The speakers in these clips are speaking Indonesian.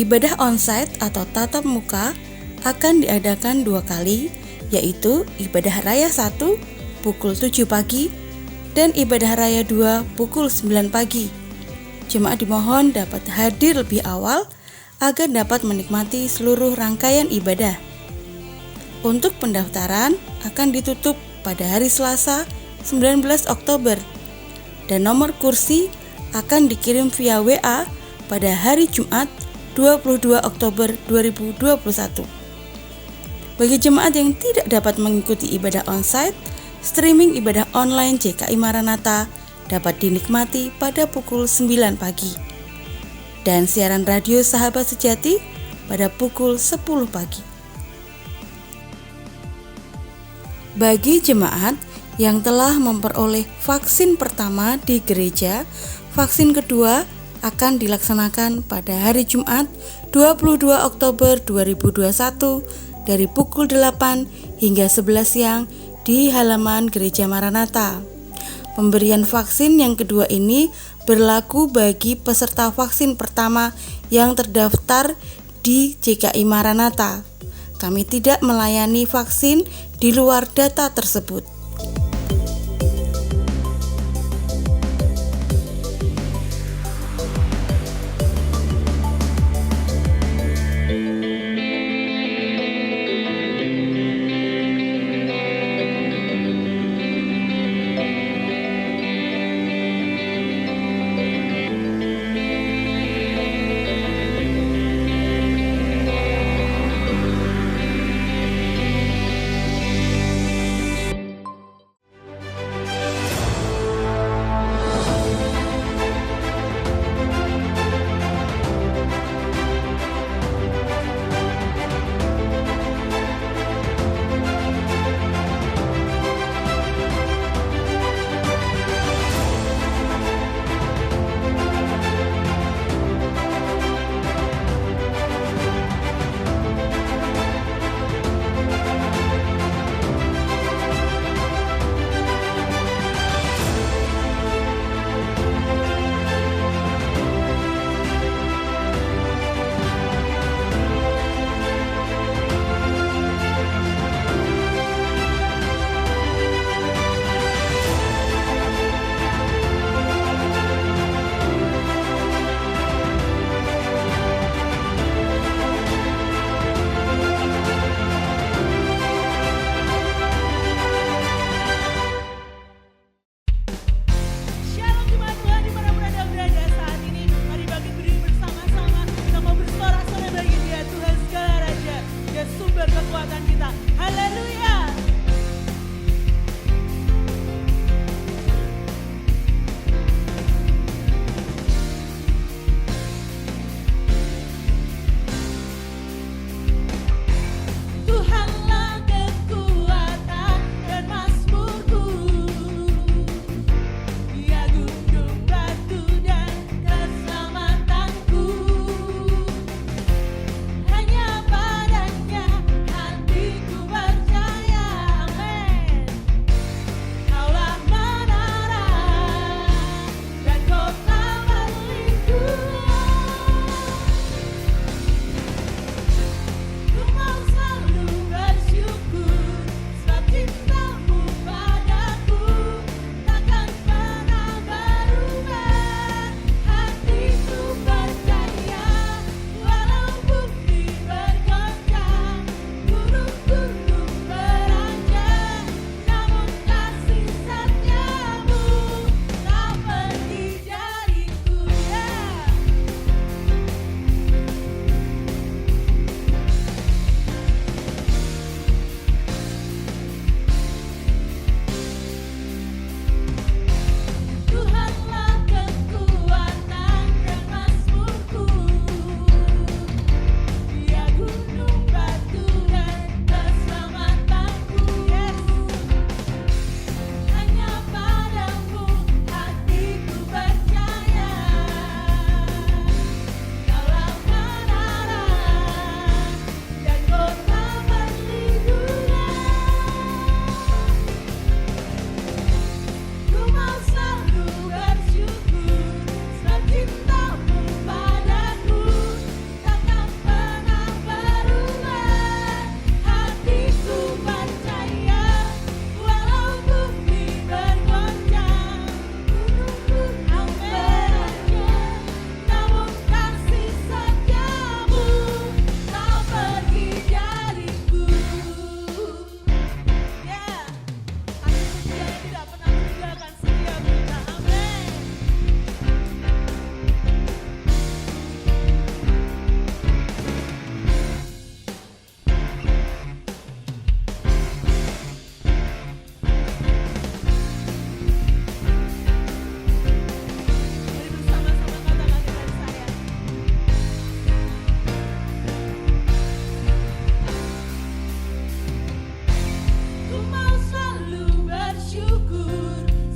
Ibadah onsite atau tatap muka akan diadakan 2 kali, yaitu ibadah raya 1 pukul 7 pagi dan ibadah raya 2 pukul 9 pagi. Jemaat dimohon dapat hadir lebih awal agar dapat menikmati seluruh rangkaian ibadah. Untuk pendaftaran akan ditutup pada hari Selasa 19 Oktober dan nomor kursi akan dikirim via WA pada hari Jumat 22 Oktober 2021. Bagi jemaat yang tidak dapat mengikuti ibadah onsite, streaming ibadah online JKI Maranatha dapat dinikmati pada pukul 9 pagi dan siaran radio Sahabat Sejati pada pukul 10 pagi. Bagi jemaat yang telah memperoleh vaksin pertama di gereja, vaksin kedua akan dilaksanakan pada hari Jumat 22 Oktober 2021 dari pukul 8 hingga 11 siang di halaman Gereja Maranatha. Pemberian vaksin yang kedua ini berlaku bagi peserta vaksin pertama yang terdaftar di JKI Maranatha. Kami tidak melayani vaksin di luar data tersebut.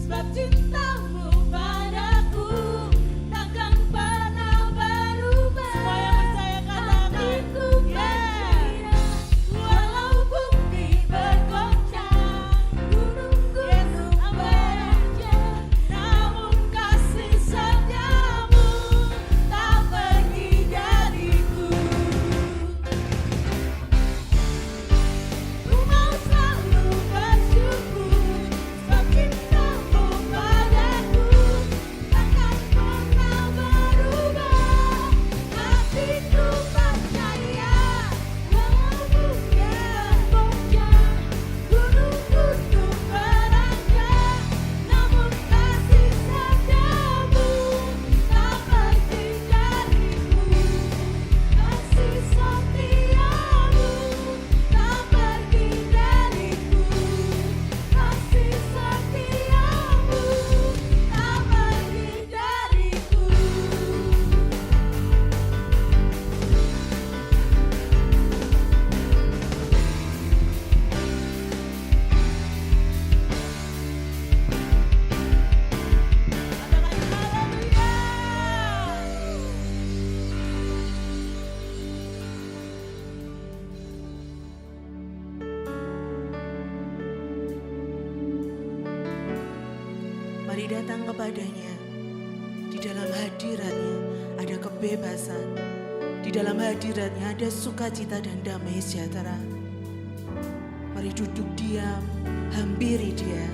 sebab cintamu padaku takkan pernah berubah. Semua yang percaya katakan, walau bumi bergoncang, gunung-gunung beranjak, namun kasih setiamu tak pergi dariku. Ku mau selalu bersyukur sebab cintamu padaku takkan pernah berubah. Hatiku percaya walau bumi bergoncang, gunung-gunung beranjak, namun kasih setiamu tak pergi dariku. Kasih setiamu tak pergi dariku. Kasih setiamu tak pergi dariku. Mari datang kepadanya. Di dalam hadiratnya ada kebebasan. Di dalam hadiratnya ada sukacita dan damai sejahtera. Mari duduk diam, hampiri dia.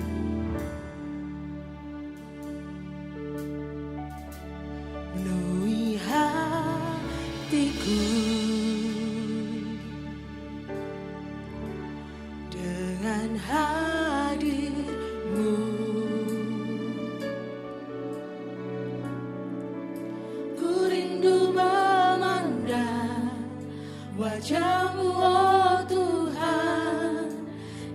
Penuhi hatiku dengan hadir-Mu. Ku rindu memandang wajah-Mu, oh Tuhan,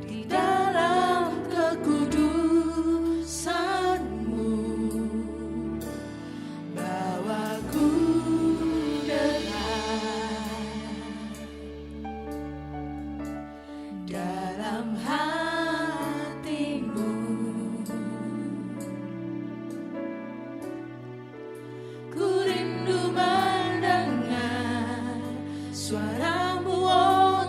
di dalam kekudusan-Mu. Bawaku dekat dalam hati-Mu. Ku rindu mendengar suara-Mu, oh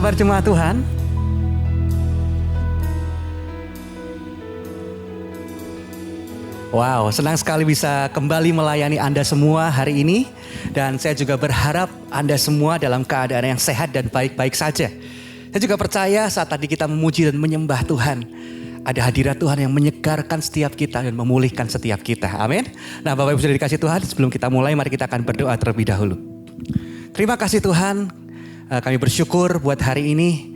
kabar jemaat Tuhan? Wow, senang sekali bisa kembali melayani Anda semua hari ini. Dan saya juga berharap Anda semua dalam keadaan yang sehat dan baik-baik saja. Saya juga percaya saat tadi kita memuji dan menyembah Tuhan, ada hadirat Tuhan yang menyegarkan setiap kita dan memulihkan setiap kita. Amin. Nah, Bapak Ibu sudah dikasih Tuhan, sebelum kita mulai mari kita akan berdoa terlebih dahulu. Terima kasih Tuhan, kami bersyukur buat hari ini.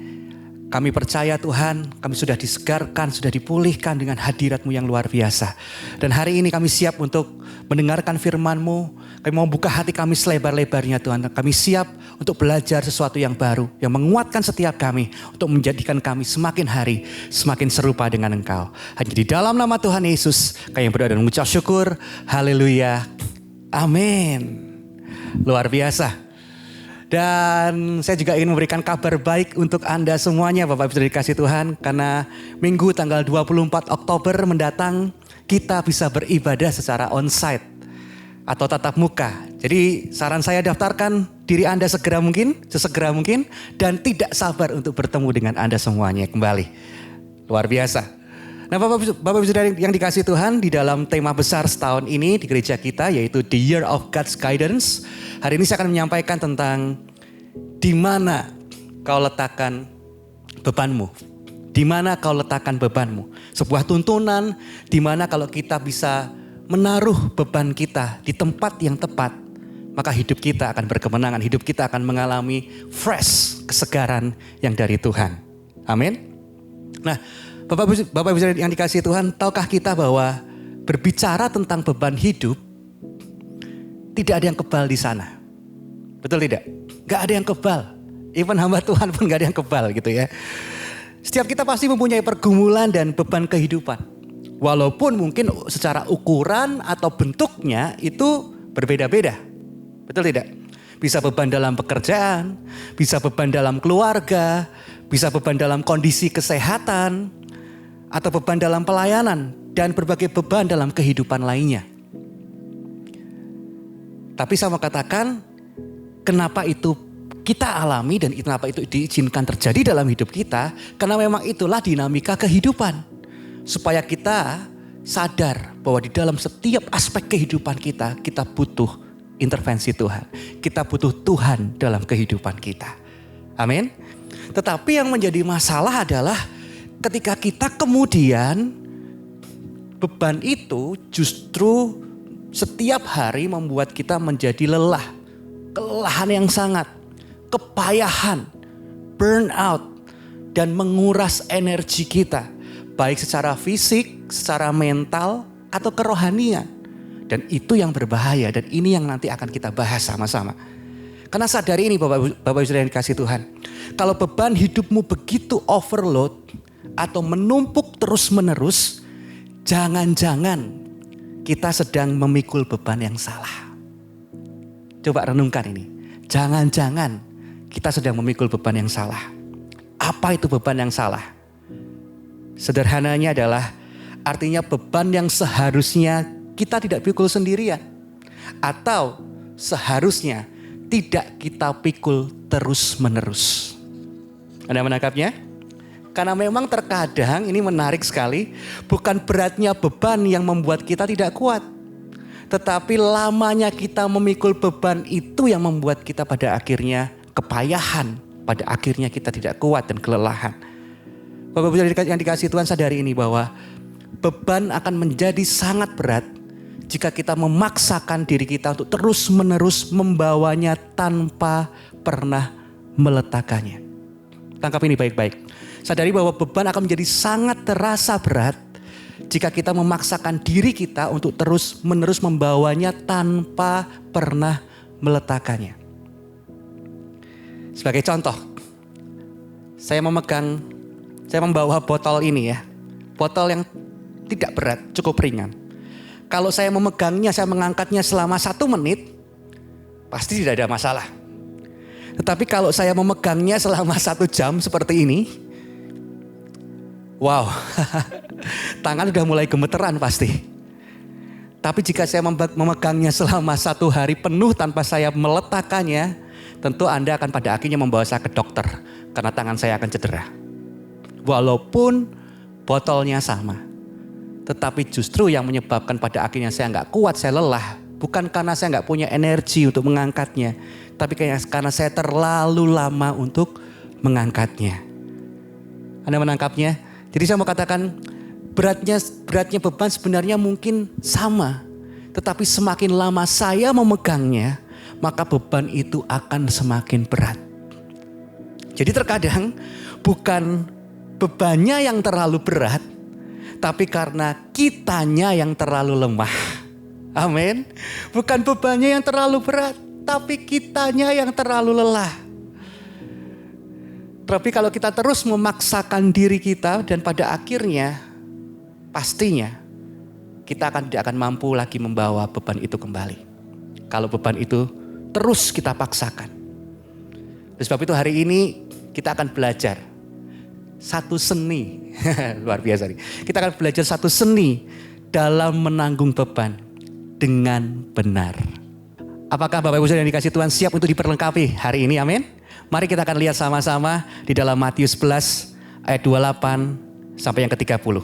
Kami percaya Tuhan, kami sudah disegarkan, sudah dipulihkan dengan hadirat-Mu yang luar biasa. Dan hari ini kami siap untuk mendengarkan firman-Mu. Kami mau buka hati kami selebar-lebarnya Tuhan. Kami siap untuk belajar sesuatu yang baru, yang menguatkan setiap kami, untuk menjadikan kami semakin hari, semakin serupa dengan Engkau. Hanya di dalam nama Tuhan Yesus, kami berdoa dan mengucap syukur. Haleluya. Amin. Luar biasa. Dan saya juga ingin memberikan kabar baik untuk Anda semuanya Bapak Ibu sudah dikasih Tuhan. Karena minggu tanggal 24 Oktober mendatang kita bisa beribadah secara onsite atau tatap muka. Jadi saran saya daftarkan diri Anda sesegera mungkin dan tidak sabar untuk bertemu dengan Anda semuanya kembali. Luar biasa. Nah Bapak Ibu saudara yang dikasih Tuhan, di dalam tema besar setahun ini di gereja kita yaitu The Year of God's Guidance. Hari ini saya akan menyampaikan tentang di mana kau letakkan bebanmu. Di mana kau letakkan bebanmu. Sebuah tuntunan di mana kalau kita bisa menaruh beban kita di tempat yang tepat, maka hidup kita akan berkemenangan, hidup kita akan mengalami fresh, kesegaran yang dari Tuhan. Amin. Nah, Bapak Ibu yang dikasihi Tuhan, tahukah kita bahwa berbicara tentang beban hidup, tidak ada yang kebal di sana. Betul tidak? Gak ada yang kebal. Even hamba Tuhan pun gak ada yang kebal gitu ya. Setiap kita pasti mempunyai pergumulan dan beban kehidupan. Walaupun mungkin secara ukuran atau bentuknya itu berbeda-beda. Betul tidak? Bisa beban dalam pekerjaan, bisa beban dalam keluarga, bisa beban dalam kondisi kesehatan, atau beban dalam pelayanan, dan berbagai beban dalam kehidupan lainnya. Tapi saya mau katakan, kenapa itu kita alami dan kenapa itu diizinkan terjadi dalam hidup kita? Karena memang itulah dinamika kehidupan. Supaya kita sadar bahwa di dalam setiap aspek kehidupan kita, kita butuh intervensi Tuhan. Kita butuh Tuhan dalam kehidupan kita. Amin. Tetapi yang menjadi masalah adalah ketika kita kemudian beban itu justru setiap hari membuat kita menjadi lelah. Kelelahan yang sangat, kepayahan, burnout, dan menguras energi kita. Baik secara fisik, secara mental, atau kerohanian. Dan itu yang berbahaya dan ini yang nanti akan kita bahas sama-sama. Karena sadari ini Bapak Ibu yang dikasih Tuhan. Kalau beban hidupmu begitu overload atau menumpuk terus-menerus, jangan-jangan kita sedang memikul beban yang salah. Coba renungkan ini. Jangan-jangan kita sedang memikul beban yang salah. Apa itu beban yang salah? Sederhananya adalah artinya beban yang seharusnya kita tidak pikul sendirian. Atau seharusnya tidak kita pikul terus-menerus. Anda menangkapnya? Karena memang terkadang ini menarik sekali. Bukan beratnya beban yang membuat kita tidak kuat. Tetapi lamanya kita memikul beban itu yang membuat kita pada akhirnya kepayahan. Pada akhirnya kita tidak kuat dan kelelahan. Bapak-Bapak yang dikasih Tuhan, sadari ini bahwa beban akan menjadi sangat berat jika kita memaksakan diri kita untuk terus-menerus membawanya tanpa pernah meletakkannya. Tangkap ini baik-baik. Sadari bahwa beban akan menjadi sangat terasa berat jika kita memaksakan diri kita untuk terus-menerus membawanya tanpa pernah meletakkannya. Sebagai contoh, saya membawa botol ini ya. Botol yang tidak berat, cukup ringan. Kalau saya memegangnya, saya mengangkatnya selama 1 menit, pasti tidak ada masalah. Tetapi kalau saya memegangnya selama 1 jam seperti ini, wow, tangan udah mulai gemeteran pasti. Tapi jika saya memegangnya selama 1 hari penuh tanpa saya meletakkannya, tentu Anda akan pada akhirnya membawa saya ke dokter. karena tangan saya akan cedera. Walaupun botolnya sama. Tetapi justru yang menyebabkan pada akhirnya saya nggak kuat, saya lelah. Bukan karena saya nggak punya energi untuk mengangkatnya. Tapi karena saya terlalu lama untuk mengangkatnya. Anda menangkapnya? Jadi saya mau katakan beratnya beban sebenarnya mungkin sama. Tetapi semakin lama saya memegangnya, maka beban itu akan semakin berat. Jadi terkadang bukan bebannya yang terlalu berat, tapi karena kitanya yang terlalu lemah. Amin. Bukan bebannya yang terlalu berat, tapi kitanya yang terlalu lelah. Tapi kalau kita terus memaksakan diri kita dan pada akhirnya pastinya kita tidak akan mampu lagi membawa beban itu kembali. Kalau beban itu terus kita paksakan. Oleh sebab itu hari ini kita akan belajar satu seni. Luar biasa nih. Kita akan belajar satu seni dalam menanggung beban dengan benar. Apakah Bapak Ibu Saudara yang dikasih Tuhan siap untuk diperlengkapi hari ini? Amin. Mari kita akan lihat sama-sama di dalam Matius 11 ayat 28 sampai yang ke-30.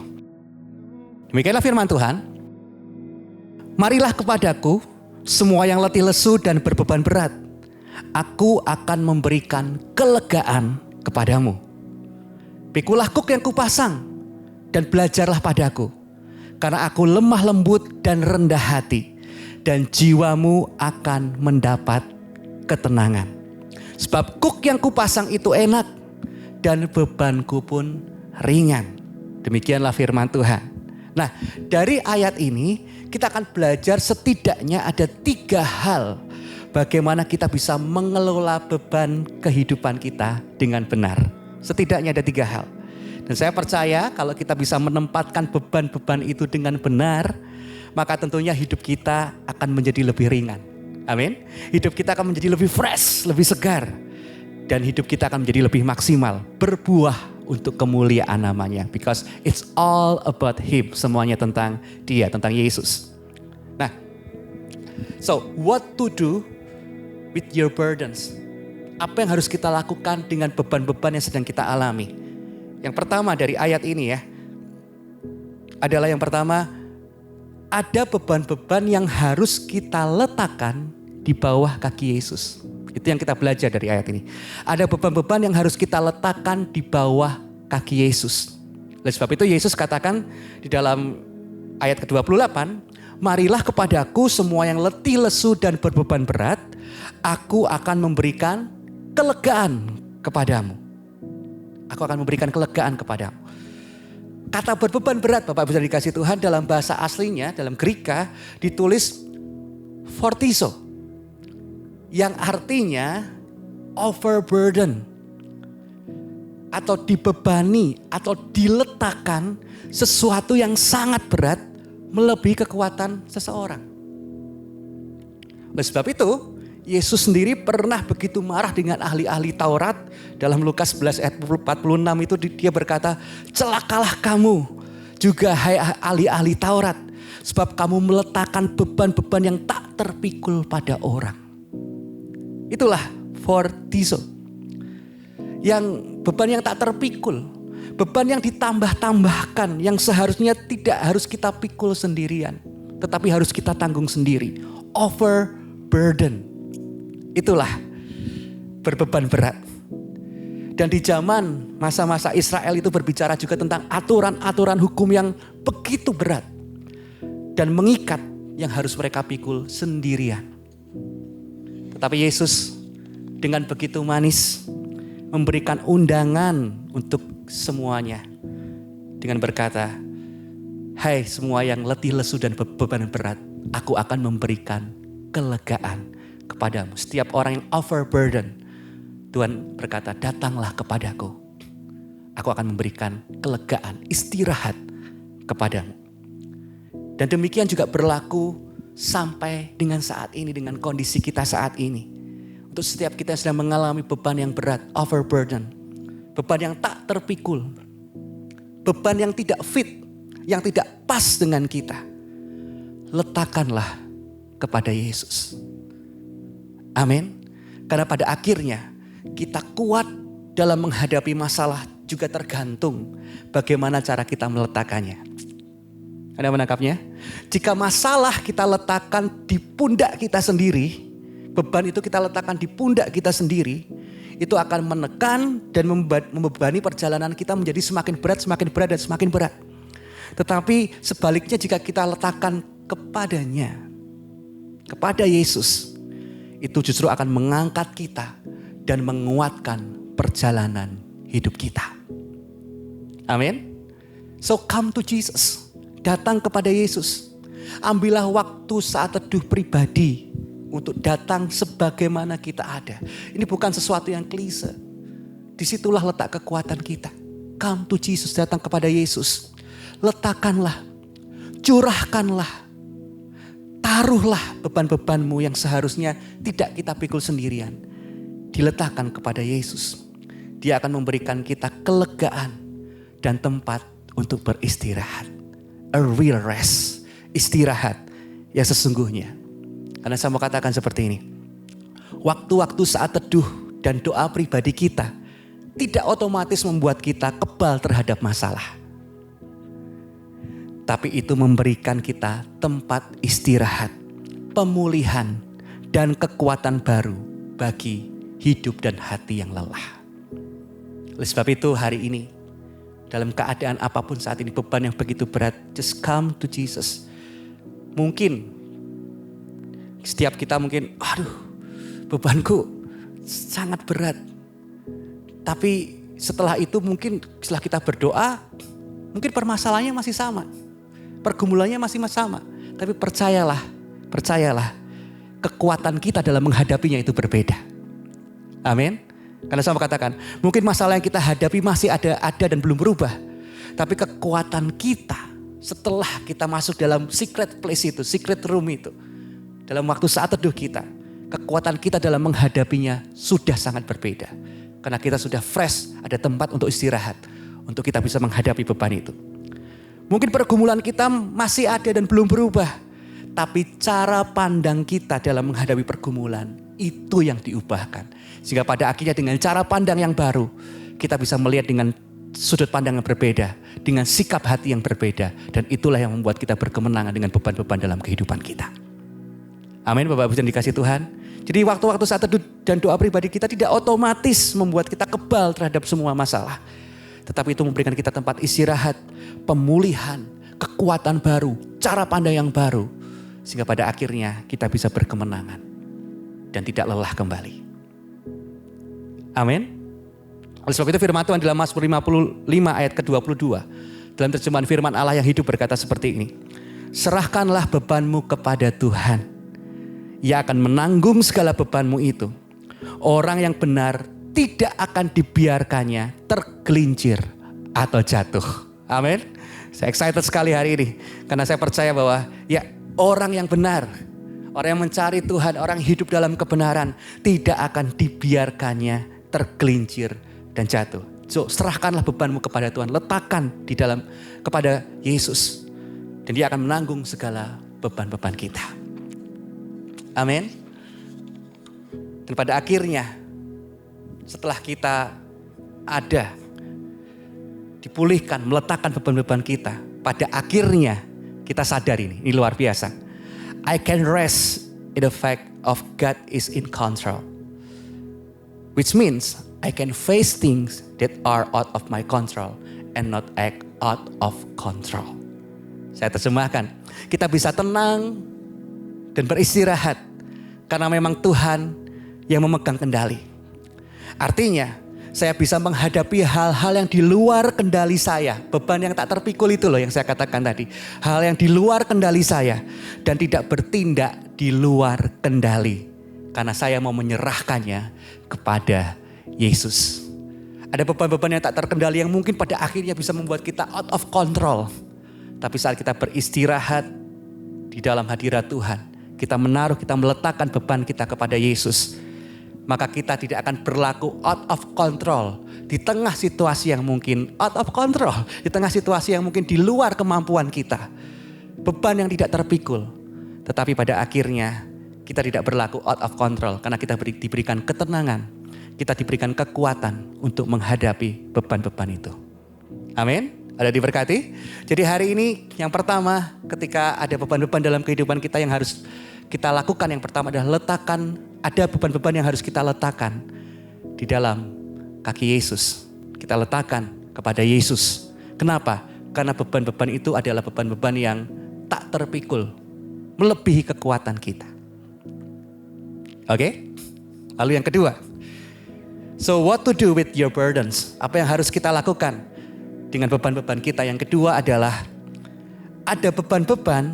Demikianlah firman Tuhan. Marilah kepadaku semua yang letih lesu dan berbeban berat. Aku akan memberikan kelegaan kepadamu. Pikulah kuk yang kupasang dan belajarlah padaku. Karena aku lemah lembut dan rendah hati. Dan jiwamu akan mendapat ketenangan. Sebab kuk yang kupasang itu enak. Dan bebanku pun ringan. Demikianlah firman Tuhan. Nah, dari ayat ini kita akan belajar setidaknya ada 3 hal. Bagaimana kita bisa mengelola beban kehidupan kita dengan benar. Setidaknya ada 3 hal. Dan saya percaya kalau kita bisa menempatkan beban-beban itu dengan benar, maka tentunya hidup kita akan menjadi lebih ringan. Amin. Hidup kita akan menjadi lebih fresh, lebih segar. Dan hidup kita akan menjadi lebih maksimal. Berbuah untuk kemuliaan namanya. Because it's all about Him. Semuanya tentang Dia, tentang Yesus. Nah, so what to do with your burdens? Apa yang harus kita lakukan dengan beban-beban yang sedang kita alami? Yang pertama dari ayat ini ya, adalah yang pertama, ada beban-beban yang harus kita letakkan di bawah kaki Yesus. Itu yang kita belajar dari ayat ini. Ada beban-beban yang harus kita letakkan di bawah kaki Yesus. Oleh sebab itu Yesus katakan di dalam ayat ke-28, marilah kepadaku semua yang letih lesu dan berbeban berat, aku akan memberikan kelegaan kepadamu. Aku akan memberikan kelegaan kepadamu. Kata berbeban berat, Bapak Ibu dikasih Tuhan, dalam bahasa aslinya, dalam Greka ditulis fortizo. Yang artinya overburden. Atau dibebani, atau diletakkan sesuatu yang sangat berat melebihi kekuatan seseorang. Oleh sebab itu, Yesus sendiri pernah begitu marah dengan ahli-ahli Taurat. Dalam Lukas 11 ayat 46 itu dia berkata, celakalah kamu juga hai ahli-ahli Taurat. Sebab kamu meletakkan beban-beban yang tak terpikul pada orang. Itulah fortizo. Yang beban yang tak terpikul. Beban yang ditambah-tambahkan. Yang seharusnya tidak harus kita pikul sendirian. Tetapi harus kita tanggung sendiri. Overburden. Itulah berbeban berat. Dan di zaman masa-masa Israel itu berbicara juga tentang aturan-aturan hukum yang begitu berat. Dan mengikat yang harus mereka pikul sendirian. Tetapi Yesus dengan begitu manis memberikan undangan untuk semuanya. Dengan berkata, hai semua yang letih lesu dan beban berat, aku akan memberikan kelegaan kepadamu. Setiap orang yang overburden, Tuhan berkata, datanglah kepadaku. Aku akan memberikan kelegaan, istirahat kepadamu. Dan demikian juga berlaku sampai dengan saat ini, dengan kondisi kita saat ini. Untuk setiap kita yang sedang mengalami beban yang berat, overburden. Beban yang tak terpikul. Beban yang tidak fit, yang tidak pas dengan kita. Letakkanlah kepada Yesus. Amin. Karena pada akhirnya kita kuat dalam menghadapi masalah juga tergantung bagaimana cara kita meletakkannya. Anda menangkapnya? Jika masalah kita letakkan di pundak kita sendiri, beban itu kita letakkan di pundak kita sendiri, itu akan menekan dan membebani perjalanan kita menjadi semakin berat, dan semakin berat. Tetapi sebaliknya jika kita letakkan kepadanya, kepada Yesus, itu justru akan mengangkat kita dan menguatkan perjalanan hidup kita. Amin. So come to Jesus. Datang kepada Yesus. Ambillah waktu saat teduh pribadi untuk datang sebagaimana kita ada. Ini bukan sesuatu yang klise. Disitulah letak kekuatan kita. Come to Jesus, datang kepada Yesus. Letakkanlah, curahkanlah, taruhlah beban-bebanmu yang seharusnya tidak kita pikul sendirian. Diletakkan kepada Yesus. Dia akan memberikan kita kelegaan dan tempat untuk beristirahat. A real rest, istirahat yang sesungguhnya. Karena saya mau katakan seperti ini. Waktu-waktu saat teduh dan doa pribadi kita tidak otomatis membuat kita kebal terhadap masalah. Tapi itu memberikan kita tempat istirahat, pemulihan, dan kekuatan baru bagi hidup dan hati yang lelah. Oleh sebab itu hari ini, dalam keadaan apapun saat ini, beban yang begitu berat, just come to Jesus. Mungkin setiap kita mungkin, aduh bebanku sangat berat. Tapi setelah itu mungkin setelah kita berdoa, mungkin permasalahannya masih sama. Pergumulannya masih sama. Tapi percayalah, kekuatan kita dalam menghadapinya itu berbeda. Amin. Karena saya mau katakan, mungkin masalah yang kita hadapi masih ada dan belum berubah. Tapi kekuatan kita setelah kita masuk dalam secret place itu, secret room itu, dalam waktu saat teduh kita, kekuatan kita dalam menghadapinya sudah sangat berbeda. Karena kita sudah fresh, ada tempat untuk istirahat, untuk kita bisa menghadapi beban itu. Mungkin pergumulan kita masih ada dan belum berubah. Tapi cara pandang kita dalam menghadapi pergumulan itu yang diubahkan. Sehingga pada akhirnya dengan cara pandang yang baru, kita bisa melihat dengan sudut pandang yang berbeda, dengan sikap hati yang berbeda. Dan itulah yang membuat kita berkemenangan dengan beban-beban dalam kehidupan kita. Amin, Bapak Ibu yang dikasih Tuhan. Jadi waktu-waktu saat teduh dan doa pribadi kita tidak otomatis membuat kita kebal terhadap semua masalah. Tetapi itu memberikan kita tempat istirahat, pemulihan, kekuatan baru, cara pandang yang baru. Sehingga pada akhirnya kita bisa berkemenangan dan tidak lelah kembali. Amin. Oleh sebab itu firman Tuhan dalam Mazmur 55 ayat ke-22. Dalam terjemahan firman Allah yang hidup berkata seperti ini. Serahkanlah bebanmu kepada Tuhan. Ia akan menanggung segala bebanmu itu. Orang yang benar tidak akan dibiarkannya tergelincir atau jatuh. Amin. Saya excited sekali hari ini. Karena saya percaya bahwa ya orang yang benar, orang yang mencari Tuhan, orang yang hidup dalam kebenaran tidak akan dibiarkannya tergelincir dan jatuh. So, serahkanlah bebanmu kepada Tuhan, letakkan di dalam kepada Yesus, dan Dia akan menanggung segala beban-beban kita. Amin. Dan pada akhirnya, setelah kita ada, dipulihkan, meletakkan beban-beban kita, pada akhirnya kita sadar ini luar biasa. I can rest in the fact of God is in control. Which means I can face things that are out of my control and not act out of control. Saya terjemahkan, kita bisa tenang dan beristirahat karena memang Tuhan yang memegang kendali. Artinya, saya bisa menghadapi hal-hal yang di luar kendali saya. Beban yang tak terpikul itu loh yang saya katakan tadi. Hal yang di luar kendali saya dan tidak bertindak di luar kendali. Karena saya mau menyerahkannya kepada Yesus. Ada beban-beban yang tak terkendali yang mungkin pada akhirnya bisa membuat kita out of control. Tapi saat kita beristirahat di dalam hadirat Tuhan, kita menaruh, kita meletakkan beban kita kepada Yesus, maka kita tidak akan berlaku out of control di tengah situasi yang mungkin out of control, di tengah situasi yang mungkin di luar kemampuan kita. Beban yang tidak terpikul, tetapi pada akhirnya kita tidak berlaku out of control karena kita diberikan ketenangan, kita diberikan kekuatan untuk menghadapi beban-beban itu. Amin. Ada diberkati. Jadi hari ini yang pertama ketika ada beban-beban dalam kehidupan kita yang harus kita lakukan, yang pertama adalah ada beban-beban yang harus kita letakkan di dalam kaki Yesus. Kita letakkan kepada Yesus. Kenapa? Karena beban-beban itu adalah beban-beban yang tak terpikul, melebihi kekuatan kita. Oke? Lalu yang kedua. So what to do with your burdens? Apa yang harus kita lakukan dengan beban-beban kita? Yang kedua adalah ada beban-beban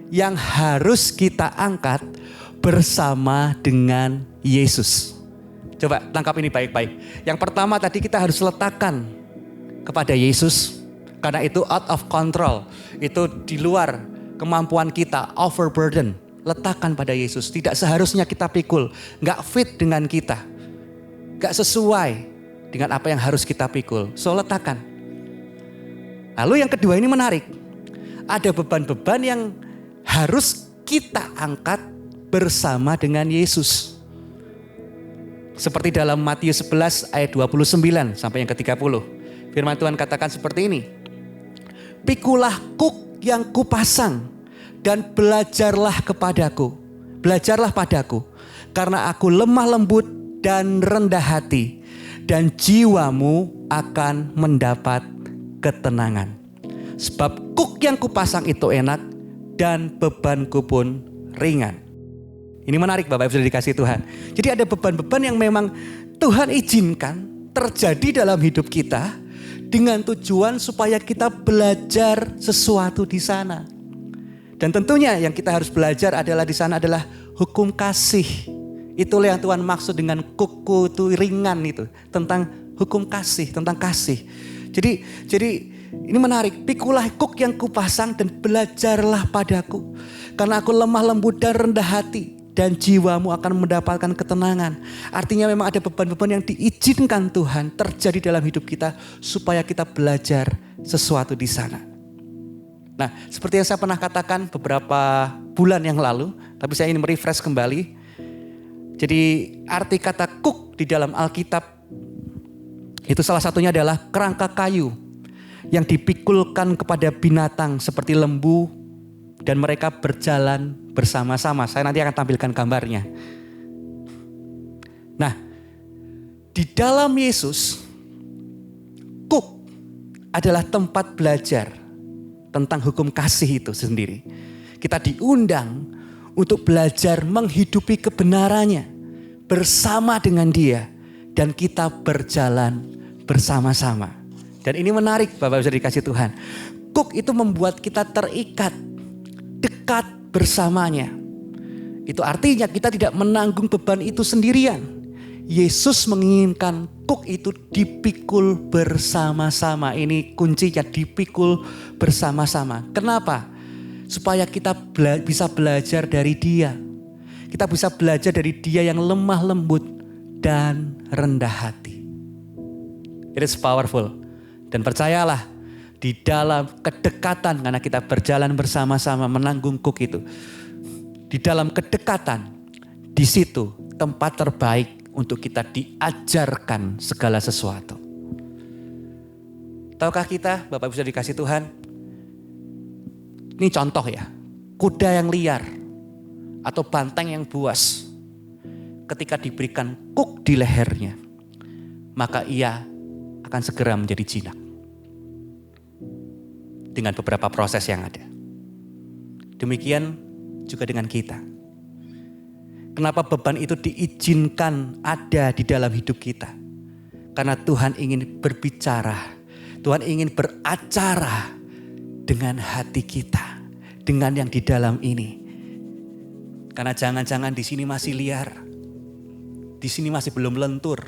yang harus kita angkat bersama dengan Yesus. Coba tangkap ini baik-baik. Yang pertama tadi kita harus letakkan kepada Yesus. Karena itu out of control. Itu di luar kemampuan kita, overburden. Letakkan pada Yesus. Tidak seharusnya kita pikul. Gak fit dengan kita. Gak sesuai dengan apa yang harus kita pikul. So letakkan. Lalu yang kedua ini menarik. Ada beban-beban yang harus kita angkat bersama dengan Yesus. Seperti dalam Matius 11 ayat 29 sampai yang ke-30. Firman Tuhan katakan seperti ini. Pikulah kuk yang kupasang dan belajarlah kepadaku. Belajarlah padaku. Karena aku lemah lembut dan rendah hati, dan jiwamu akan mendapat ketenangan. Sebab kuk yang kupasang itu enak, dan bebanku pun ringan. Ini menarik Bapak Ibu sudah dikasih Tuhan. Jadi ada beban-beban yang memang Tuhan izinkan terjadi dalam hidup kita, dengan tujuan supaya kita belajar sesuatu di sana. Dan tentunya yang kita harus belajar adalah di sana adalah hukum kasih. Itulah yang Tuhan maksud dengan kuku itu ringan itu. Tentang hukum kasih, tentang kasih. Jadi ini menarik. Pikulah kuk yang kupasang dan belajarlah padaku. Karena aku lemah lembut dan rendah hati. Dan jiwamu akan mendapatkan ketenangan. Artinya memang ada beban-beban yang diizinkan Tuhan terjadi dalam hidup kita. Supaya kita belajar sesuatu di sana. Nah seperti yang saya pernah katakan beberapa bulan yang lalu. Tapi saya ingin merefresh kembali. Jadi arti kata kuk di dalam Alkitab itu salah satunya adalah kerangka kayu yang dipikulkan kepada binatang seperti lembu dan mereka berjalan bersama-sama. Saya nanti akan tampilkan gambarnya. Nah, di dalam Yesus, kuk adalah tempat belajar tentang hukum kasih itu sendiri. Kita diundang untuk belajar menghidupi kebenarannya bersama dengan Dia dan kita berjalan bersama-sama. Dan ini menarik Bapak bisa dikasih Tuhan. Kuk itu membuat kita terikat, dekat bersamanya. Itu artinya kita tidak menanggung beban itu sendirian. Yesus menginginkan kuk itu dipikul bersama-sama. Ini kuncinya, dipikul bersama-sama. Kenapa? Supaya kita bisa belajar dari Dia. Kita bisa belajar dari Dia yang lemah lembut dan rendah hati. It is powerful. Dan percayalah, di dalam kedekatan, karena kita berjalan bersama-sama menanggung kuk itu. Di dalam kedekatan, di situ tempat terbaik untuk kita diajarkan segala sesuatu. Tahukah kita, Bapak Ibu sudah dikasih Tuhan, ini contoh ya, kuda yang liar atau banteng yang buas, ketika diberikan kuk di lehernya, maka ia akan segera menjadi jinak. Dengan beberapa proses yang ada. Demikian juga dengan kita. Kenapa beban itu diizinkan ada di dalam hidup kita? Karena Tuhan ingin berbicara, Tuhan ingin beracara dengan hati kita, dengan yang di dalam ini. Karena jangan-jangan di sini masih liar, di sini masih belum lentur,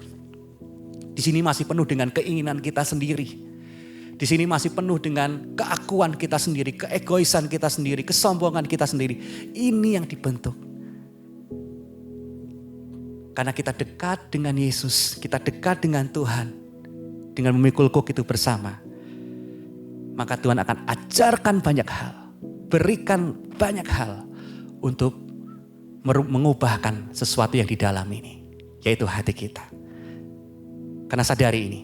di sini masih penuh dengan keinginan kita sendiri, di sini masih penuh dengan keakuan kita sendiri, keegoisan kita sendiri, kesombongan kita sendiri. Ini yang dibentuk. Karena kita dekat dengan Yesus, kita dekat dengan Tuhan, dengan memikul kuk itu bersama. Maka Tuhan akan ajarkan banyak hal, berikan banyak hal untuk mengubahkan sesuatu yang di dalam ini, yaitu hati kita. Karena sadari ini.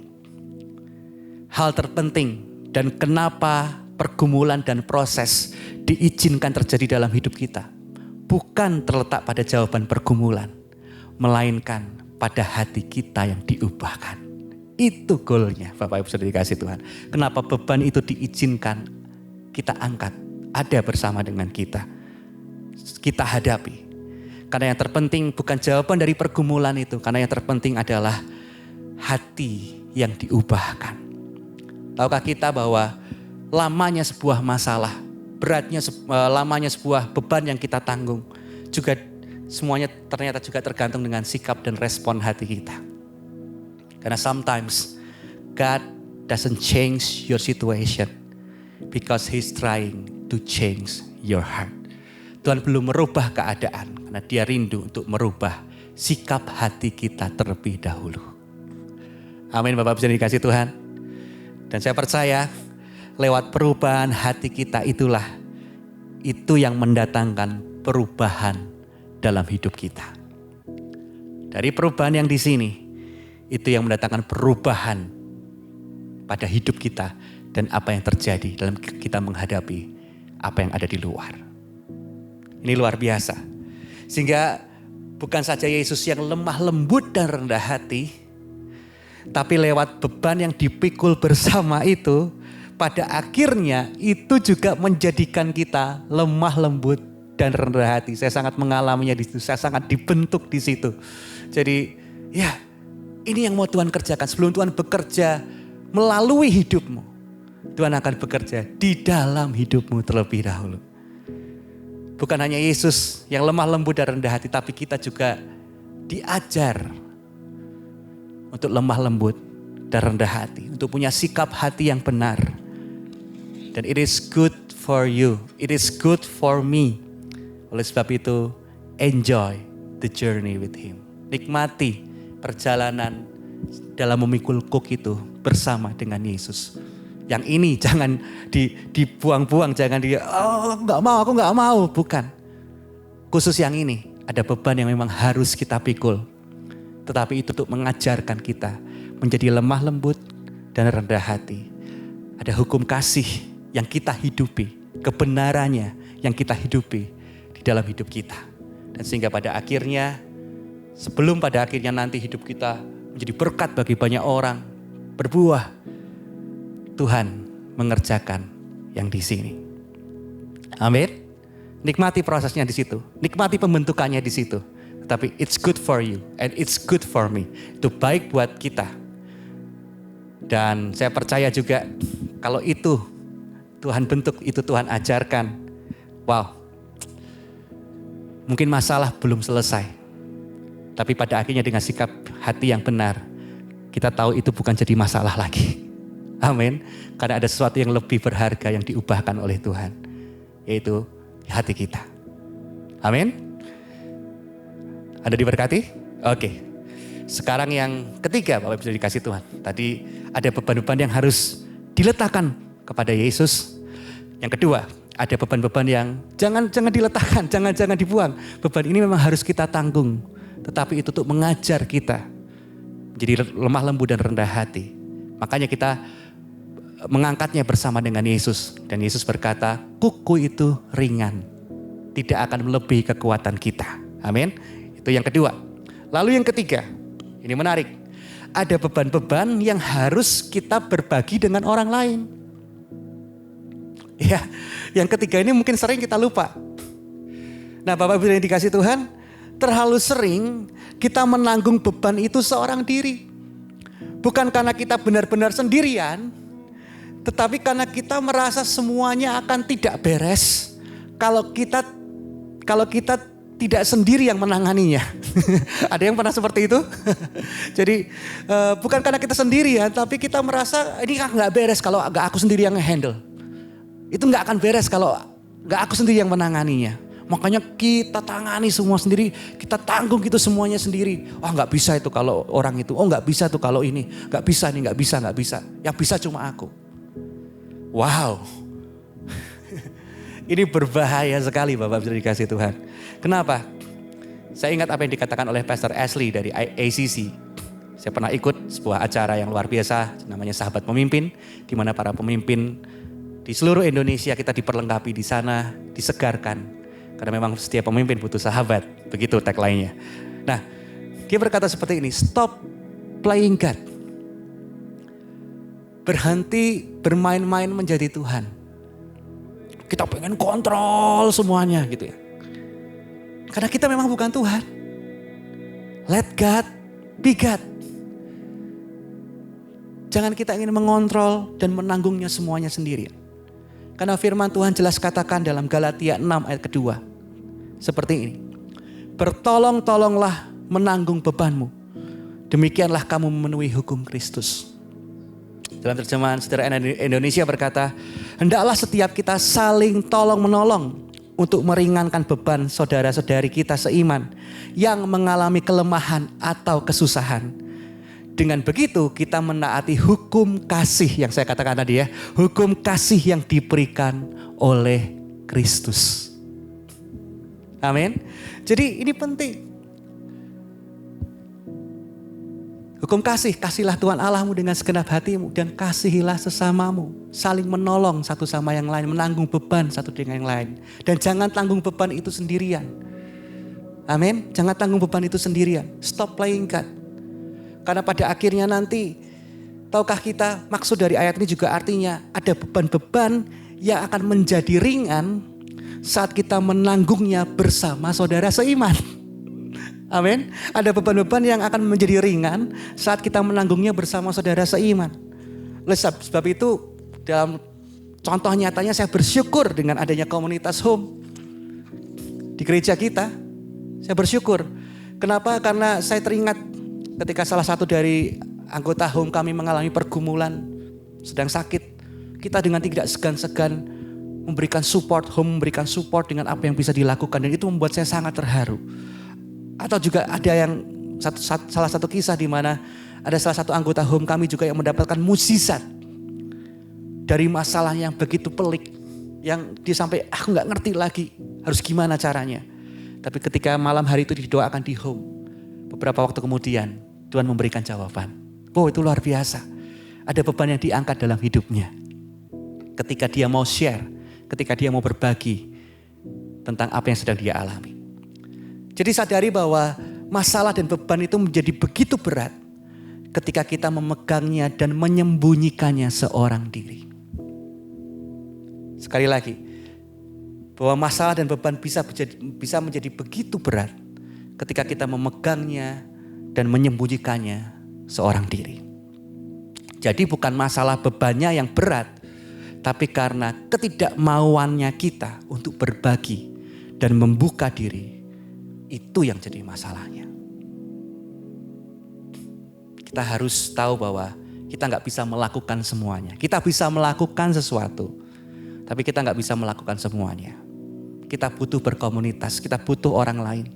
Hal terpenting dan kenapa pergumulan dan proses diizinkan terjadi dalam hidup kita. Bukan terletak pada jawaban pergumulan. Melainkan pada hati kita yang diubahkan. Itu goalnya Bapak Ibu Saudara dikasih Tuhan. Kenapa beban itu diizinkan kita angkat. Ada bersama dengan kita. Kita hadapi. Karena yang terpenting bukan jawaban dari pergumulan itu. Karena yang terpenting adalah hati yang diubahkan. Tahukah kita bahwa lamanya sebuah masalah, lamanya sebuah beban yang kita tanggung, juga semuanya ternyata juga tergantung dengan sikap dan respon hati kita. Karena sometimes God doesn't change your situation because He's trying to change your heart. Tuhan belum merubah keadaan karena Dia rindu untuk merubah sikap hati kita terlebih dahulu. Amin Bapak bisa dikasih Tuhan. Dan saya percaya lewat perubahan hati kita itu yang mendatangkan perubahan dalam hidup kita. Dari perubahan yang di sini, itu yang mendatangkan perubahan pada hidup kita dan apa yang terjadi dalam kita menghadapi apa yang ada di luar. Ini luar biasa. Sehingga bukan saja Yesus yang lemah lembut dan rendah hati, tapi lewat beban yang dipikul bersama itu, pada akhirnya itu juga menjadikan kita lemah lembut dan rendah hati. Saya sangat mengalaminya di situ, saya sangat dibentuk di situ. Jadi ya ini yang mau Tuhan kerjakan. Sebelum Tuhan bekerja melalui hidupmu, Tuhan akan bekerja di dalam hidupmu terlebih dahulu. Bukan hanya Yesus yang lemah lembut dan rendah hati, tapi kita juga diajar untuk lemah lembut dan rendah hati. Untuk punya sikap hati yang benar. Dan it is good for you. It is good for me. Oleh sebab itu, enjoy the journey with Him. Nikmati perjalanan dalam memikul kuk itu bersama dengan Yesus. Yang ini jangan dibuang-buang. Jangan aku gak mau. Bukan. Khusus yang ini, ada beban yang memang harus kita pikul. Tetapi itu untuk mengajarkan kita menjadi lemah lembut dan rendah hati. Ada hukum kasih yang kita hidupi, kebenarannya yang kita hidupi di dalam hidup kita. Dan sehingga pada akhirnya, sebelum pada akhirnya nanti hidup kita menjadi berkat bagi banyak orang, berbuah, Tuhan mengerjakan yang di sini. Amin. Nikmati prosesnya di situ, nikmati pembentukannya di situ. Tapi it's good for you and it's good for me. Itu baik buat kita. Dan saya percaya juga kalau itu Tuhan bentuk, itu Tuhan ajarkan. Wow. Mungkin masalah belum selesai. Tapi pada akhirnya dengan sikap hati yang benar, kita tahu itu bukan jadi masalah lagi. Amin. Karena ada sesuatu yang lebih berharga yang diubahkan oleh Tuhan. Yaitu hati kita. Amin. Anda diberkati? Oke. Sekarang yang ketiga Bapak bisa dikasih Tuhan. Tadi ada beban-beban yang harus diletakkan kepada Yesus. Yang kedua, ada beban-beban yang jangan diletakkan, jangan dibuang. Beban ini memang harus kita tanggung. Tetapi itu untuk mengajar kita jadi lemah lembut dan rendah hati. Makanya kita mengangkatnya bersama dengan Yesus. Dan Yesus berkata, kuku itu ringan. Tidak akan melebihi kekuatan kita. Amin. Itu yang kedua. Lalu yang ketiga, ini menarik. Ada beban-beban yang harus kita berbagi dengan orang lain. Ya, yang ketiga ini mungkin sering kita lupa. Nah Bapak Ibu yang dikasih Tuhan, terlalu sering kita menanggung beban itu seorang diri. Bukan karena kita benar-benar sendirian, tetapi karena kita merasa semuanya akan tidak beres kalau kita tidak sendiri yang menanganinya. Ada yang pernah seperti itu? Jadi bukan karena kita sendirian, tapi kita merasa ini nggak beres kalau nggak aku sendiri yang nge-handle. Itu nggak akan beres kalau nggak aku sendiri yang menanganinya. Makanya kita tangani semua sendiri, kita tanggung gitu semuanya sendiri. Oh nggak bisa itu kalau orang itu, oh nggak bisa tuh kalau ini, nggak bisa nih, nggak bisa. Yang bisa cuma aku. Wow. Ini berbahaya sekali Bapak bisa dikasih Tuhan. Kenapa? Saya ingat apa yang dikatakan oleh Pastor Ashley dari ACC. Saya pernah ikut sebuah acara yang luar biasa namanya Sahabat Pemimpin, di mana para pemimpin di seluruh Indonesia kita diperlengkapi di sana, disegarkan. Karena memang setiap pemimpin butuh sahabat, begitu tagline-nya. Nah, dia berkata seperti ini, stop playing God. Berhenti bermain-main menjadi Tuhan. Kita pengen kontrol semuanya gitu ya. Karena kita memang bukan Tuhan. Let God be God. Jangan kita ingin mengontrol dan menanggungnya semuanya sendirian. Karena firman Tuhan jelas katakan dalam Galatia 6 ayat kedua. Seperti ini. Bertolong-tolonglah menanggung bebanmu. Demikianlah kamu memenuhi hukum Kristus. Dalam terjemahan Sederhana Indonesia berkata, hendaklah setiap kita saling tolong-menolong untuk meringankan beban saudara-saudari kita seiman yang mengalami kelemahan atau kesusahan. Dengan begitu kita menaati hukum kasih yang saya katakan tadi ya. Hukum kasih yang diberikan oleh Kristus. Amin. Jadi ini penting. Hukum kasih, kasihlah Tuhan Allahmu dengan segenap hatimu dan kasihilah sesamamu. Saling menolong satu sama yang lain, menanggung beban satu dengan yang lain. Dan jangan tanggung beban itu sendirian. Amin. Jangan tanggung beban itu sendirian. Stop playing God. Karena pada akhirnya nanti, tahukah kita maksud dari ayat ini juga artinya ada beban-beban yang akan menjadi ringan saat kita menanggungnya bersama saudara seiman. Amin. Ada beban-beban yang akan menjadi ringan saat kita menanggungnya bersama saudara seiman. Oleh sebab itu dalam contoh nyatanya saya bersyukur dengan adanya komunitas home di gereja kita. Saya bersyukur. Kenapa? Karena saya teringat ketika salah satu dari anggota home kami mengalami pergumulan, sedang sakit. Kita dengan tidak segan-segan memberikan support, home memberikan support dengan apa yang bisa dilakukan. Dan itu membuat saya sangat terharu. Atau juga ada yang salah satu kisah di mana ada salah satu anggota home kami juga yang mendapatkan mukjizat dari masalah yang begitu pelik. Yang dia sampai aku gak ngerti lagi harus gimana caranya. Tapi ketika malam hari itu didoakan di home, beberapa waktu kemudian Tuhan memberikan jawaban. Oh, itu luar biasa. Ada beban yang diangkat dalam hidupnya. Ketika dia mau share, ketika dia mau berbagi tentang apa yang sedang dia alami. Jadi sadari bahwa masalah dan beban itu menjadi begitu berat ketika kita memegangnya dan menyembunyikannya seorang diri. Sekali lagi, bahwa masalah dan beban bisa menjadi begitu berat ketika kita memegangnya dan menyembunyikannya seorang diri. Jadi bukan masalah bebannya yang berat, tapi karena ketidakmauannya kita untuk berbagi dan membuka diri, itu yang jadi masalahnya. Kita harus tahu bahwa kita gak bisa melakukan semuanya. Kita bisa melakukan sesuatu, tapi kita gak bisa melakukan semuanya. Kita butuh berkomunitas, kita butuh orang lain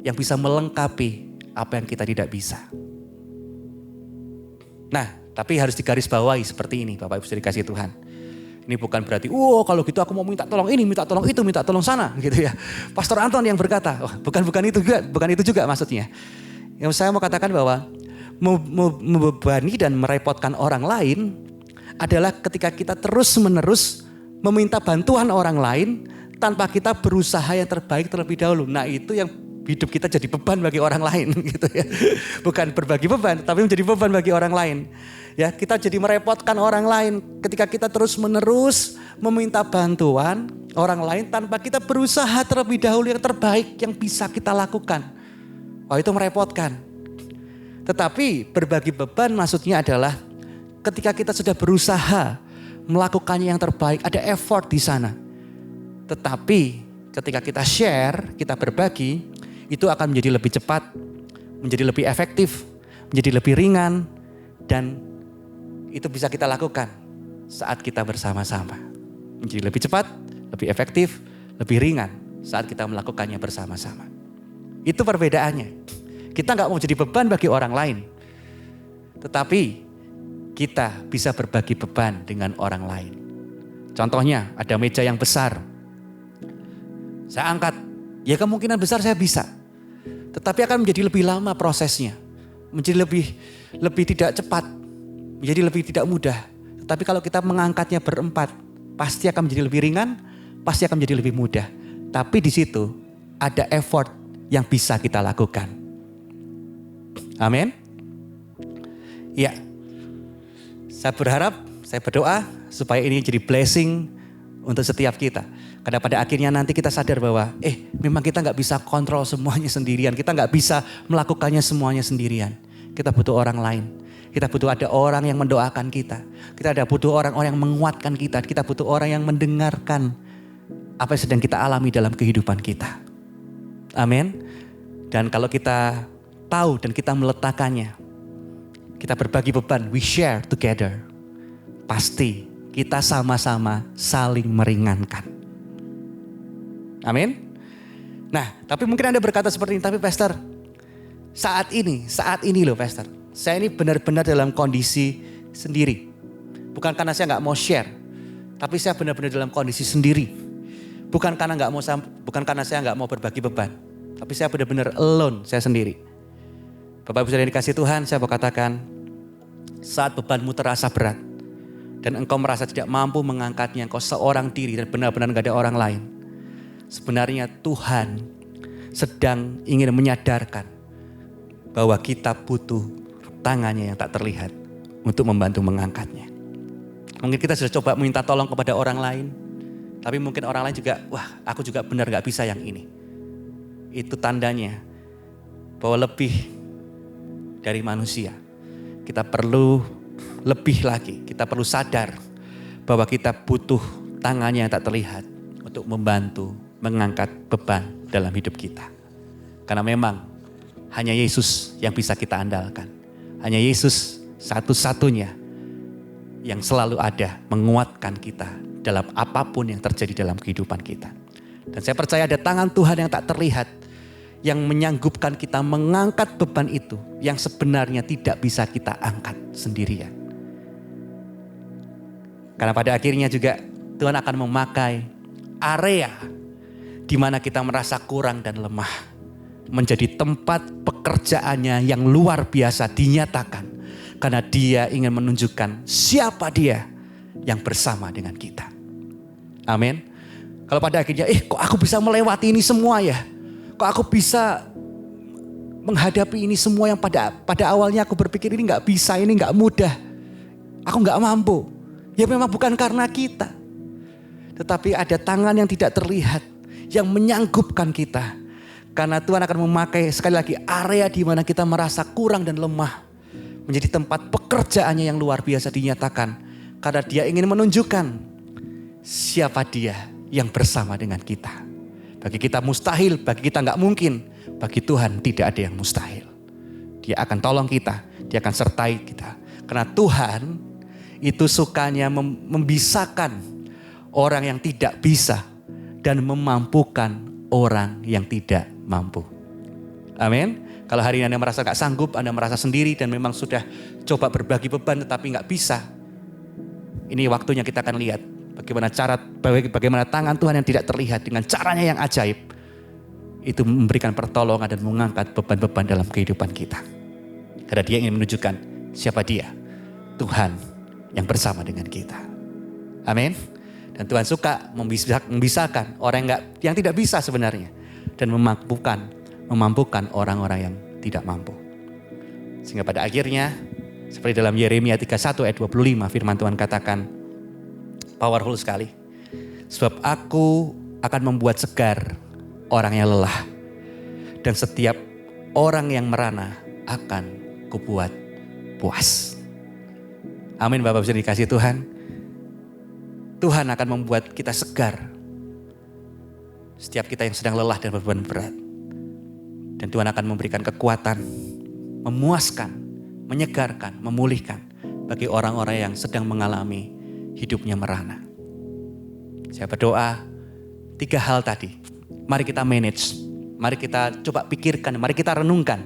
yang bisa melengkapi apa yang kita tidak bisa. Nah, tapi harus digarisbawahi seperti ini Bapak Ibu saudara dikasihi Tuhan. Ini bukan berarti, kalau gitu aku mau minta tolong ini, minta tolong itu, minta tolong sana gitu ya. Pastor Anton yang berkata, bukan itu juga maksudnya. Yang saya mau katakan bahwa membebani dan merepotkan orang lain adalah ketika kita terus-menerus meminta bantuan orang lain tanpa kita berusaha yang terbaik terlebih dahulu. Nah, itu yang hidup kita jadi beban bagi orang lain gitu ya. Bukan berbagi beban, tapi menjadi beban bagi orang lain. Ya, kita jadi merepotkan orang lain ketika kita terus-menerus meminta bantuan orang lain tanpa kita berusaha terlebih dahulu yang terbaik yang bisa kita lakukan. Oh, itu merepotkan. Tetapi berbagi beban maksudnya adalah ketika kita sudah berusaha melakukannya yang terbaik, ada effort di sana. Tetapi ketika kita share, kita berbagi, itu akan menjadi lebih cepat, menjadi lebih efektif, menjadi lebih ringan, dan itu bisa kita lakukan saat kita bersama-sama. Menjadi lebih cepat, lebih efektif, lebih ringan saat kita melakukannya bersama-sama. Itu perbedaannya. Kita gak mau jadi beban bagi orang lain, tetapi kita bisa berbagi beban dengan orang lain. Contohnya ada meja yang besar, saya angkat, ya kemungkinan besar saya bisa. Tetapi akan menjadi lebih lama prosesnya. menjadi lebih tidak cepat, menjadi lebih tidak mudah. Tapi kalau kita mengangkatnya berempat, pasti akan menjadi lebih ringan, pasti akan menjadi lebih mudah. Tapi di situ ada effort yang bisa kita lakukan. Amin. Ya, saya berharap, saya berdoa supaya ini jadi blessing untuk setiap kita. Karena pada akhirnya nanti kita sadar bahwa memang kita gak bisa kontrol semuanya sendirian. Kita gak bisa melakukannya semuanya sendirian. Kita butuh orang lain. Kita butuh ada orang yang mendoakan kita. Kita ada butuh orang-orang yang menguatkan kita. Kita butuh orang yang mendengarkan apa yang sedang kita alami dalam kehidupan kita. Amin. Dan kalau kita tahu dan kita meletakkannya, kita berbagi beban, we share together. Pasti kita sama-sama saling meringankan. Amin. Nah, tapi mungkin Anda berkata seperti ini, tapi Pastor, saat ini loh Pastor, saya ini benar-benar dalam kondisi sendiri. Bukan karena saya nggak mau share, tapi saya benar-benar dalam kondisi sendiri. Bukan karena saya nggak mau berbagi beban, tapi saya benar-benar alone, saya sendiri. Bapak Ibu saudara dikasih Tuhan, saya mau katakan, saat bebanmu terasa berat dan engkau merasa tidak mampu mengangkatnya, engkau seorang diri dan benar-benar nggak ada orang lain. Sebenarnya Tuhan sedang ingin menyadarkan bahwa kita butuh tangannya yang tak terlihat untuk membantu mengangkatnya. Mungkin kita sudah coba minta tolong kepada orang lain, tapi mungkin orang lain juga, wah aku juga benar gak bisa yang ini. Itu tandanya bahwa lebih dari manusia, kita perlu lebih lagi, kita perlu sadar bahwa kita butuh tangannya yang tak terlihat untuk membantu mengangkat beban dalam hidup kita. Karena memang hanya Yesus yang bisa kita andalkan. Hanya Yesus satu-satunya yang selalu ada menguatkan kita dalam apapun yang terjadi dalam kehidupan kita. Dan saya percaya ada tangan Tuhan yang tak terlihat yang menyanggupkan kita mengangkat beban itu yang sebenarnya tidak bisa kita angkat sendirian. Karena pada akhirnya juga Tuhan akan memakai area di mana kita merasa kurang dan lemah menjadi tempat pekerjaannya yang luar biasa dinyatakan. Karena dia ingin menunjukkan siapa dia yang bersama dengan kita. Amin. Kalau pada akhirnya, kok aku bisa melewati ini semua ya? Kok aku bisa menghadapi ini semua yang pada awalnya aku berpikir ini gak bisa, ini gak mudah. Aku gak mampu. Ya memang bukan karena kita. Tetapi ada tangan yang tidak terlihat yang menyanggupkan kita. Karena Tuhan akan memakai sekali lagi area di mana kita merasa kurang dan lemah menjadi tempat pekerjaannya yang luar biasa dinyatakan. Karena dia ingin menunjukkan siapa dia yang bersama dengan kita. Bagi kita mustahil, bagi kita gak mungkin. Bagi Tuhan tidak ada yang mustahil. Dia akan tolong kita, dia akan sertai kita. Karena Tuhan itu sukanya membisahkan orang yang tidak bisa dan memampukan orang yang tidak mampu. Amin. Kalau hari ini Anda merasa gak sanggup, Anda merasa sendiri dan memang sudah coba berbagi beban tetapi gak bisa. Ini waktunya kita akan lihat bagaimana tangan Tuhan yang tidak terlihat dengan caranya yang ajaib. Itu memberikan pertolongan dan mengangkat beban-beban dalam kehidupan kita. Karena dia ingin menunjukkan siapa dia. Tuhan yang bersama dengan kita. Amin. Dan Tuhan suka membisahkan orang yang tidak bisa sebenarnya. Dan memampukan orang-orang yang tidak mampu. Sehingga pada akhirnya seperti dalam Yeremia 31 ayat 25 firman Tuhan katakan powerful sekali. Sebab aku akan membuat segar orang yang lelah. Dan setiap orang yang merana akan kubuat puas. Amin Bapak bisa dikasih Tuhan. Tuhan akan membuat kita segar. Setiap kita yang sedang lelah dan beban berat. Dan Tuhan akan memberikan kekuatan, memuaskan, menyegarkan, memulihkan bagi orang-orang yang sedang mengalami hidupnya merana. Saya berdoa 3 hal tadi. Mari kita manage, mari kita coba pikirkan, mari kita renungkan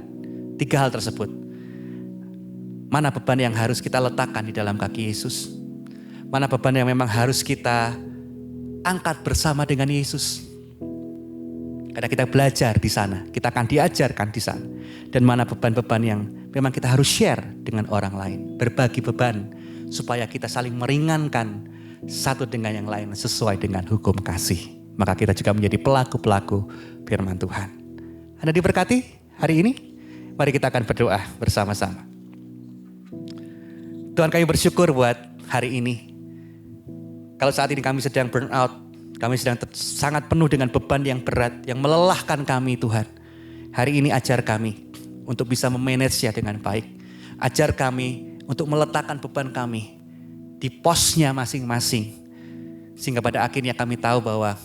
3 hal tersebut. Mana beban yang harus kita letakkan di dalam kaki Yesus? Mana beban yang memang harus kita angkat bersama dengan Yesus? Karena kita belajar di sana, kita akan diajarkan di sana. Dan mana beban-beban yang memang kita harus share dengan orang lain. Berbagi beban supaya kita saling meringankan satu dengan yang lain sesuai dengan hukum kasih. Maka kita juga menjadi pelaku-pelaku firman Tuhan. Anda diberkati hari ini? Mari kita akan berdoa bersama-sama. Tuhan, kami bersyukur buat hari ini. Kalau saat ini kami sedang burn out, kami sedang sangat penuh dengan beban yang berat, yang melelahkan kami Tuhan. Hari ini ajar kami untuk bisa memanage-nya dengan baik. Ajar kami untuk meletakkan beban kami di posnya masing-masing. Sehingga pada akhirnya kami tahu bahwa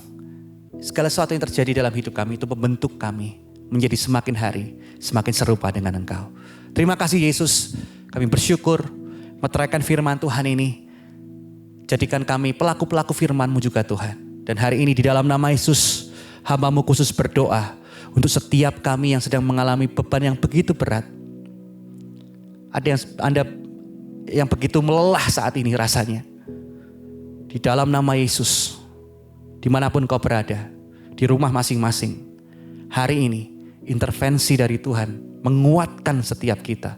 segala sesuatu yang terjadi dalam hidup kami itu membentuk kami menjadi semakin hari, semakin serupa dengan Engkau. Terima kasih Yesus, kami bersyukur meteraikan firman Tuhan ini. Jadikan kami pelaku-pelaku firman-Mu juga Tuhan. Dan hari ini di dalam nama Yesus, hamba-Mu khusus berdoa untuk setiap kami yang sedang mengalami beban yang begitu berat. Ada yang Anda yang begitu melelah saat ini rasanya. Di dalam nama Yesus, dimanapun kau berada, di rumah masing-masing, hari ini intervensi dari Tuhan menguatkan setiap kita,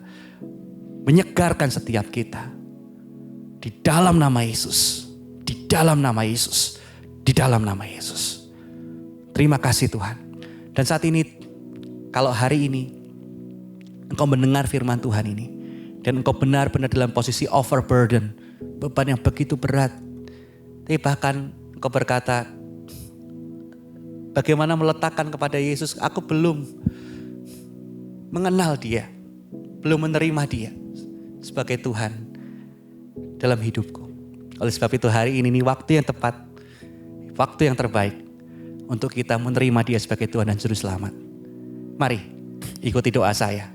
menyegarkan setiap kita. Di dalam nama Yesus, di dalam nama Yesus, di dalam nama Yesus. Terima kasih Tuhan. Dan saat ini, kalau hari ini engkau mendengar firman Tuhan ini, dan engkau benar-benar dalam posisi overburden, beban yang begitu berat, tapi bahkan engkau berkata, bagaimana meletakkan kepada Yesus, aku belum mengenal dia, belum menerima dia sebagai Tuhan dalam hidupku. Oleh sebab itu hari ini waktu yang tepat, waktu yang terbaik untuk kita menerima dia sebagai Tuhan dan Juru Selamat. Mari ikuti doa saya.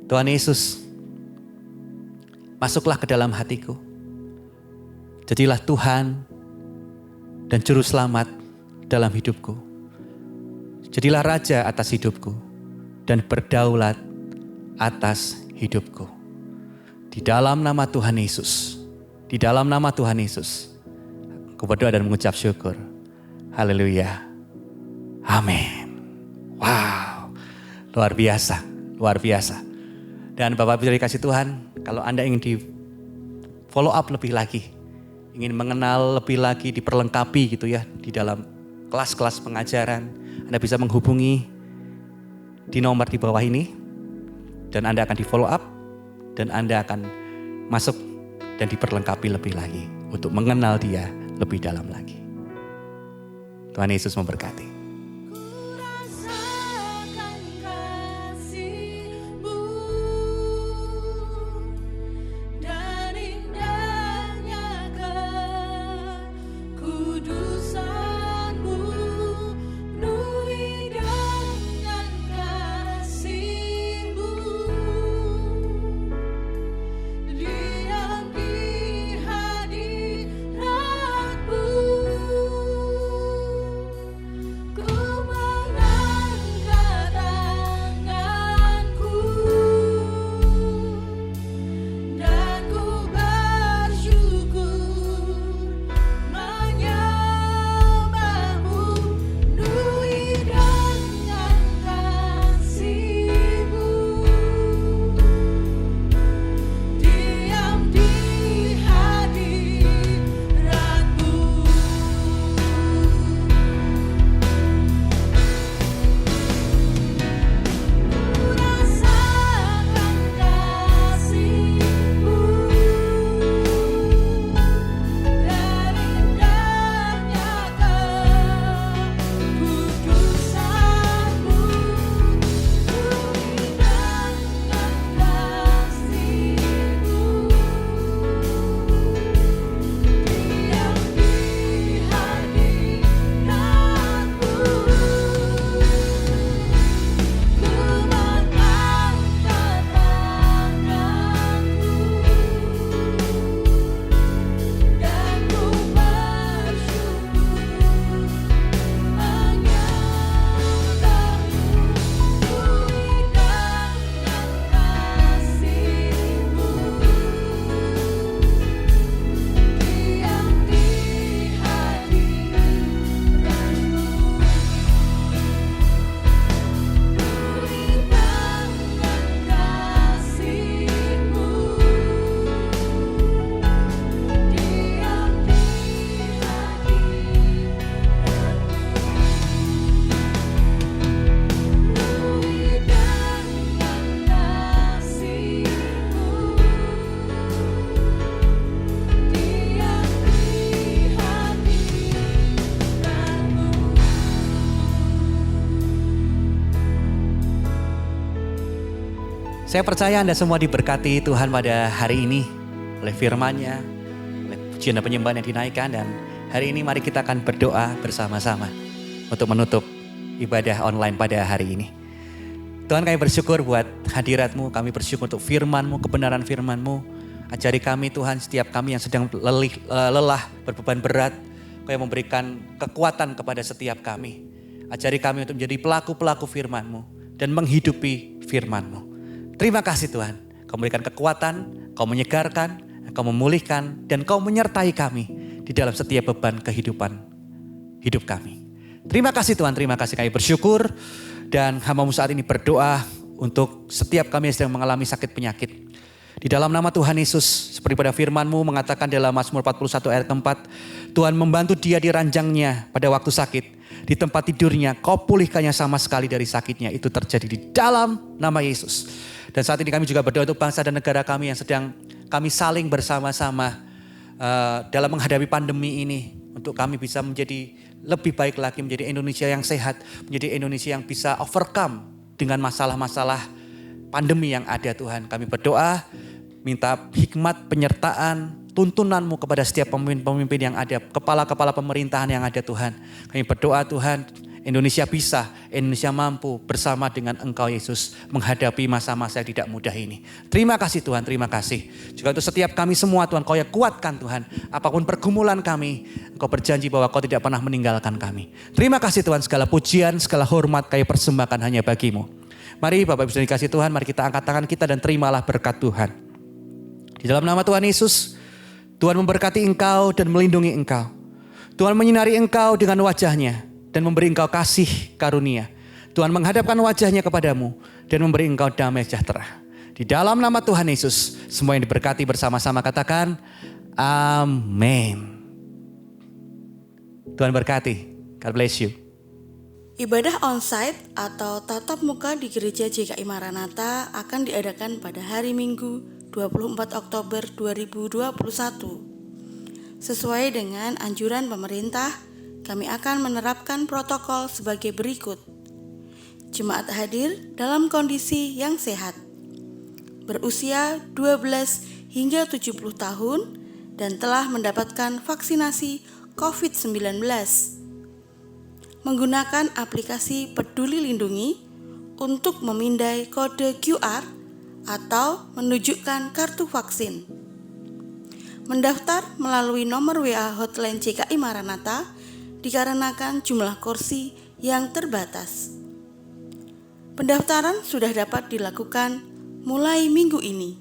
Tuhan Yesus, masuklah ke dalam hatiku. Jadilah Tuhan dan Juru Selamat dalam hidupku. Jadilah Raja atas hidupku dan berdaulat atas hidupku. Di dalam nama Tuhan Yesus, di dalam nama Tuhan Yesus, aku berdoa dan mengucap syukur. Haleluya. Amin. Wow. Luar biasa. Luar biasa. Dan Bapak Ibu dikasih Tuhan, kalau Anda ingin di follow up lebih lagi, ingin mengenal lebih lagi, diperlengkapi gitu ya, di dalam kelas-kelas pengajaran, Anda bisa menghubungi di nomor di bawah ini, dan Anda akan di follow up, dan Anda akan masuk dan diperlengkapi lebih lagi untuk mengenal dia lebih dalam lagi. Tuhan Yesus memberkati. Rasakan kasih-Mu dan indahnya kekudusan-Mu, penuhi dengan kasih-Mu. Diam di hadirat-Mu. Saya percaya Anda semua diberkati Tuhan pada hari ini oleh firman-Nya, oleh pujian dan penyembahan yang dinaikkan. Dan hari ini mari kita akan berdoa bersama-sama untuk menutup ibadah online pada hari ini. Tuhan, kami bersyukur buat hadirat-Mu, kami bersyukur untuk firman-Mu, kebenaran firman-Mu. Ajari kami Tuhan, setiap kami yang sedang lelah, berbeban berat, Kau yang memberikan kekuatan kepada setiap kami. Ajari kami untuk menjadi pelaku-pelaku firman-Mu dan menghidupi firman-Mu. Terima kasih Tuhan, Kau memberikan kekuatan, Kau menyegarkan, Kau memulihkan, dan Kau menyertai kami di dalam setiap beban kehidupan hidup kami. Terima kasih Tuhan, terima kasih, kami bersyukur. Dan hamba-Mu saat ini berdoa untuk setiap kami yang sedang mengalami sakit penyakit. Di dalam nama Tuhan Yesus, seperti pada firman-Mu mengatakan dalam Mazmur 41 ayat keempat, Tuhan membantu dia di ranjangnya pada waktu sakit. Di tempat tidurnya, Kau pulihkannya sama sekali dari sakitnya. Itu terjadi di dalam nama Yesus. Dan saat ini kami juga berdoa untuk bangsa dan negara kami yang sedang kami saling bersama-sama dalam menghadapi pandemi ini. Untuk kami bisa menjadi lebih baik lagi, menjadi Indonesia yang sehat, menjadi Indonesia yang bisa overcome dengan masalah-masalah pandemi yang ada Tuhan. Kami berdoa, minta hikmat, penyertaan, tuntunan-Mu kepada setiap pemimpin-pemimpin yang ada, kepala-kepala pemerintahan yang ada Tuhan. Kami berdoa Tuhan, Indonesia bisa, Indonesia mampu bersama dengan Engkau Yesus menghadapi masa-masa yang tidak mudah ini. Terima kasih Tuhan, terima kasih. Juga untuk setiap kami semua Tuhan, Kau yang kuatkan Tuhan. Apapun pergumulan kami, Engkau berjanji bahwa Kau tidak pernah meninggalkan kami. Terima kasih Tuhan, segala pujian, segala hormat kami persembahkan hanya bagi-Mu. Mari Bapak Ibu dikasih Tuhan, mari kita angkat tangan kita dan terimalah berkat Tuhan. Di dalam nama Tuhan Yesus, Tuhan memberkati engkau dan melindungi engkau. Tuhan menyinari engkau dengan wajah-Nya dan memberi engkau kasih karunia. Tuhan menghadapkan wajah-Nya kepadamu dan memberi engkau damai sejahtera. Di dalam nama Tuhan Yesus, semua yang diberkati bersama-sama katakan, amin. Tuhan berkati. God bless you. Ibadah onsite atau tatap muka di Gereja GKI Maranatha akan diadakan pada hari Minggu 24 Oktober 2021. Sesuai dengan anjuran pemerintah, kami akan menerapkan protokol sebagai berikut. Jemaat hadir dalam kondisi yang sehat, berusia 12 hingga 70 tahun dan telah mendapatkan vaksinasi COVID-19. Menggunakan aplikasi Peduli Lindungi untuk memindai kode QR atau menunjukkan kartu vaksin. Mendaftar melalui nomor WA hotline GKI Maranatha dikarenakan jumlah kursi yang terbatas. Pendaftaran sudah dapat dilakukan mulai minggu ini.